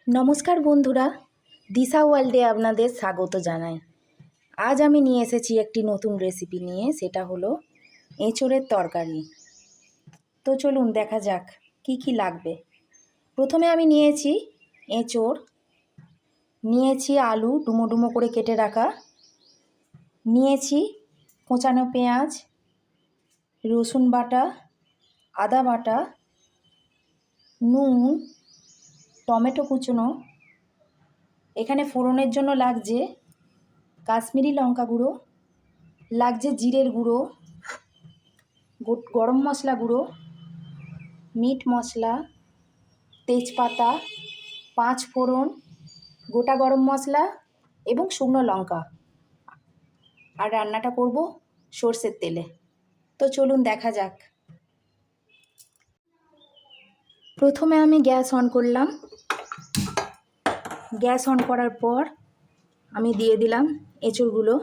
নমস্কার বন্ধুরা, দিশা ওয়ার্ল্ডে আপনাদের স্বাগত জানাই। আজ আমি নিয়ে এসেছি একটি নতুন রেসিপি নিয়ে, সেটা হলো এঁচোড়ের তরকারি। তো চলুন দেখা যাক কি কি লাগবে। প্রথমে আমি নিয়েছি এঁচোড়, নিয়েছি আলু ডুমো ডুমো করে কেটে রাখা, নিয়েছি কোঁচানো পেঁয়াজ, রসুন বাটা, আদা বাটা, নুন, টমেটো কুচনো। এখানে ফোড়নের জন্য লাগছে কাশ্মীরি লঙ্কা গুঁড়ো, লাগছে জিরের গুঁড়ো, গরম মশলা গুঁড়ো, মিট মশলা, তেজপাতা, 5 ফোড়ন, গোটা গরম মশলা এবং শুকনো লঙ্কা। আর রান্নাটা করব সর্ষের তেলে। তো চলুন দেখা যাক। প্রথমে আমি গ্যাস অন করলাম। গ্যাস অন করার পর আমি দিয়ে দিলাম এঁচোড়গুলো।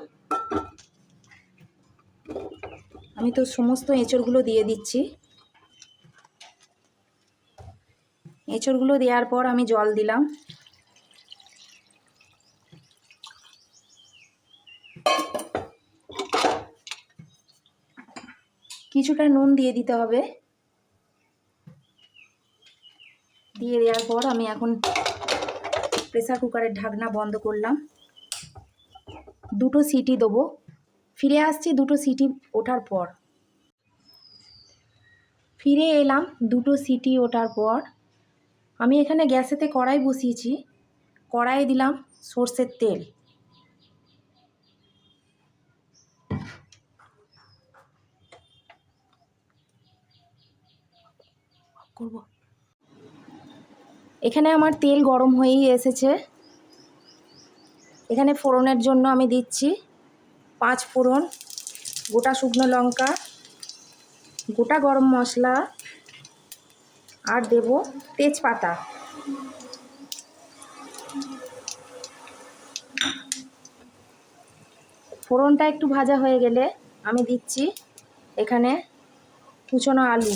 আমি তো সমস্ত এঁচোড়গুলো দিয়ে দিচ্ছি। এঁচোড়গুলো দেওয়ার পর আমি জল দিলাম। কিছুটা নুন দিয়ে দিতে হবে। দিয়ে দেওয়ার পর আমি এখন প্রেসার কুকারের ঢাকনা বন্ধ করলাম। 2টো সিটি দেবো। ফিরে আসছি 2টো সিটি ওঠার পর। ফিরে এলাম 2টো সিটি ওঠার পর। আমি এখানে গ্যাসেতে কড়াই বসিয়েছি। কড়াইয়ে দিলাম সর্ষের তেল। এখানে আমার তেল গরম হয়েই এসেছে। এখানে ফোড়নের জন্য আমি দিচ্ছি 5 ফোড়ন, গোটা শুকনো লঙ্কা, গোটা গরম মশলা, আর দেব তেজপাতা। ফোড়নটা একটু ভাজা হয়ে গেলে আমি দিচ্ছি এখানে কুচনো আলু।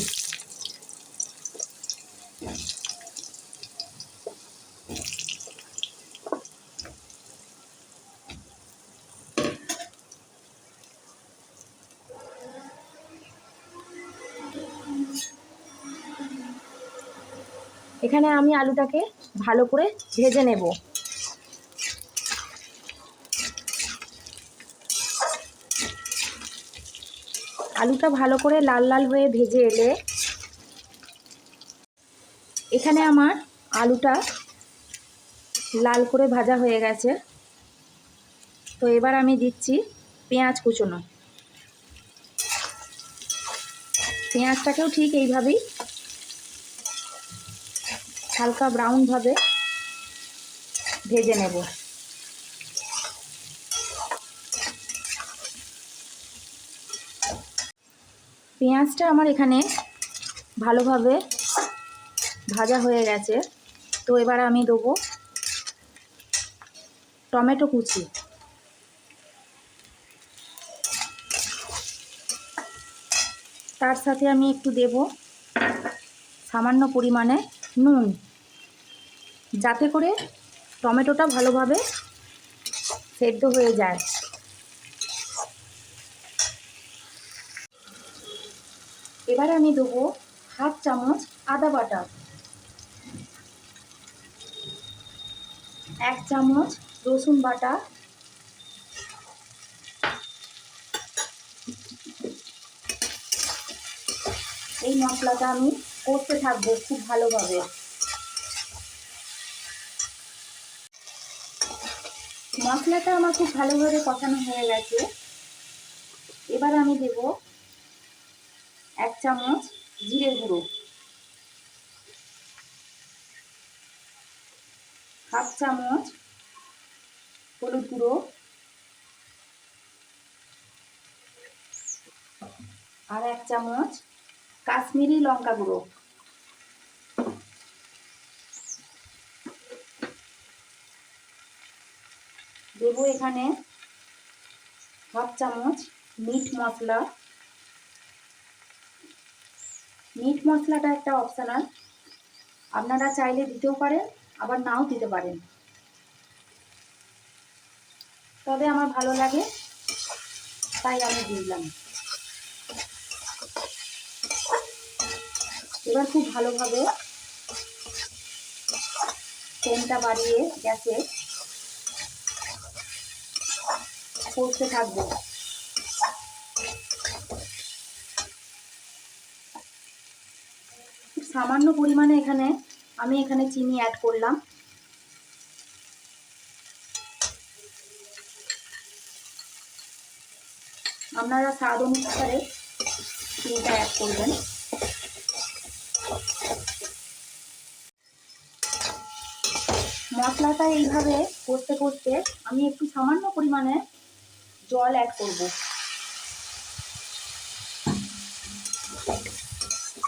এখানে আমি আলুটাকে ভালো করে ভেজে নেব। আলুটা ভালো করে লাল লাল হয়ে ভেজে এলে এখানে আমার আলুটা লাল করে ভাজা হয়ে গেছে। তো এবার আমি দিচ্ছি পেঁয়াজ কুচনো। পেঁয়াজটাকেও ঠিক এইভাবেই হালকা ব্রাউনভাবে ভেজে নেব। পেঁয়াজটা আমার এখানে ভালোভাবে ভাজা হয়ে গেছে। তো এবার আমি দেবো টমেটো কুচি। তার সাথে আমি একটু দেব সামান্য পরিমাণে নুন, যাতে করে টমেটোটা ভালোভাবে সেদ্ধ হয়ে যায়। এবার আমি দেবো 1/2 চামচ আদা বাটা, 1 চামচ রসুন বাটা, এই মশলাটা আমি কষতে থাকবো খুব ভালোভাবে। মশলাটা আমার খুব ভালোভাবে কষানো হয়ে গেছে। এবার আমি দেব 1 চামচ জিরের গুঁড়ো, 1/2 চামচ হলুদ গুঁড়ো, আর 1 চামচ কাশ্মীরি লঙ্কা গুঁড়ো। দেবো এখানে 1/2 চামচ মিট মশলা। মিট মশলাটা একটা অপশনাল, আপনারা চাইলে দিতেও পারেন, আবার নাও দিতে পারেন, তবে আমার ভালো লাগে তাই আমি দিলাম। এবার খুব ভালোভাবে ফ্লেমটা বাড়িয়ে গ্যাসে কষতে থাকবো। খুব সামান্য পরিমাণে আমি এখানে চিনি অ্যাড করলাম। আপনারা স্বাদ অনুসারে চিনিটা অ্যাড করবেন। মশলাটা এইভাবে কষতে কষতে আমি একটু সামান্য পরিমাণে জল অ্যাড করব।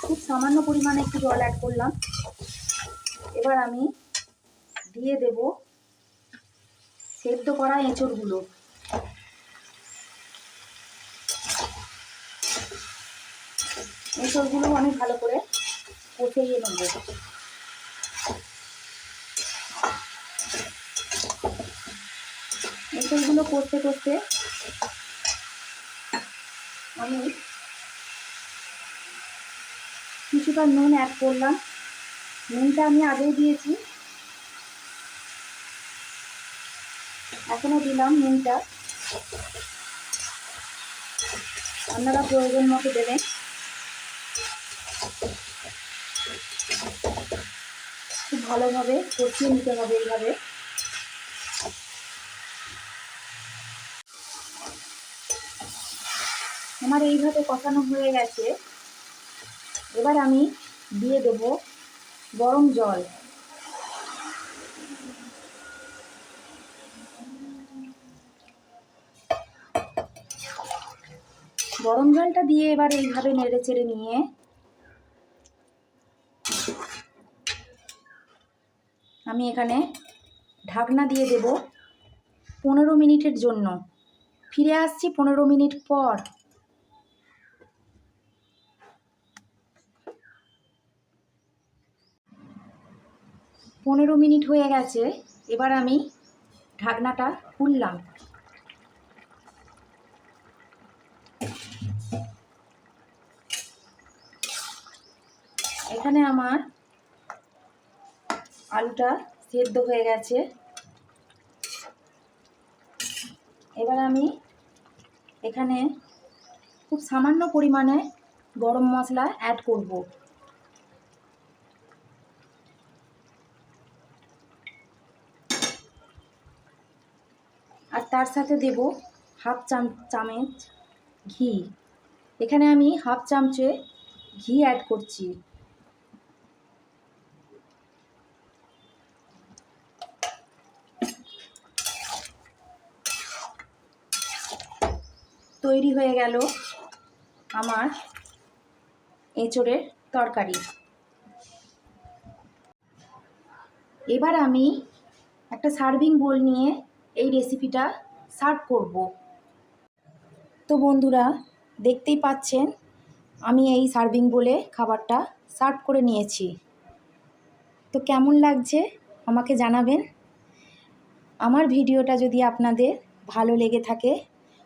খুব সামান্য পরিমাণে একটু জল অ্যাড করলাম। এবার আমি দিয়ে দেব সেদ্ধ করা এঁচড়গুলো। এঁচড়গুলো আমি ভালো করে কষিয়ে নেব। এঁচড়গুলো কষতে কষতে আমি কিছুটা নুন অ্যাড করলাম। নুনটা আমি আগেই দিয়েছি, এখনো দিলাম নুনটা। আপনারা প্রয়োজন মতো দেবেন। খুব ভালোভাবে কষিয়ে নিতে হবে এইভাবে। আমার এইভাবে কষানো হয়ে গেছে। এবার আমি দিয়ে দেব গরম জল। গরম জলটা দিয়ে এবার এইভাবে নেড়ে চেড়ে নিয়ে আমি এখানে ঢাকনা দিয়ে দেব 15 মিনিটের জন্য। ফিরে আসছি 15 মিনিট পর। 15 মিনিট হয়ে গেছে। এবার আমি ঢাকনাটা খুললাম। এখানে আমার আলুটা সেদ্ধ হয়ে গেছে। এবার আমি এখানে খুব সামান্য পরিমাণে গরম মশলা অ্যাড করব। আর তার সাথে দেব হাফ চামচ ঘি। এখানে আমি হাফ চামচে ঘি অ্যাড করছি। তৈরি হয়ে গেল আমার এঁচড়ের তরকারি। এবার আমি একটা সার্ভিং বোল নিয়ে এই রেসিপিটা সার্ভ করব। তো বন্ধুরা, দেখতেই পাচ্ছেন আমি এই সার্ভিং বোলে খাবারটা সার্ভ করে নিয়েছি। তো কেমন লাগছে আমাকে জানাবেন। আমার ভিডিওটা যদি আপনাদের ভালো লেগে থাকে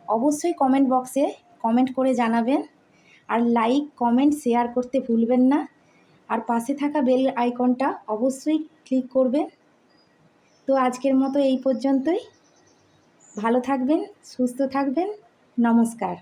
অবশ্যই কমেন্ট বক্সে কমেন্ট করে জানাবেন। আর লাইক, কমেন্ট, শেয়ার করতে ভুলবেন না। আর পাশে থাকা বেল আইকনটা অবশ্যই ক্লিক করবেন। তো আজকের মতো এই পর্যন্তই। ভালো থাকবেন, সুস্থ থাকবেন। নমস্কার।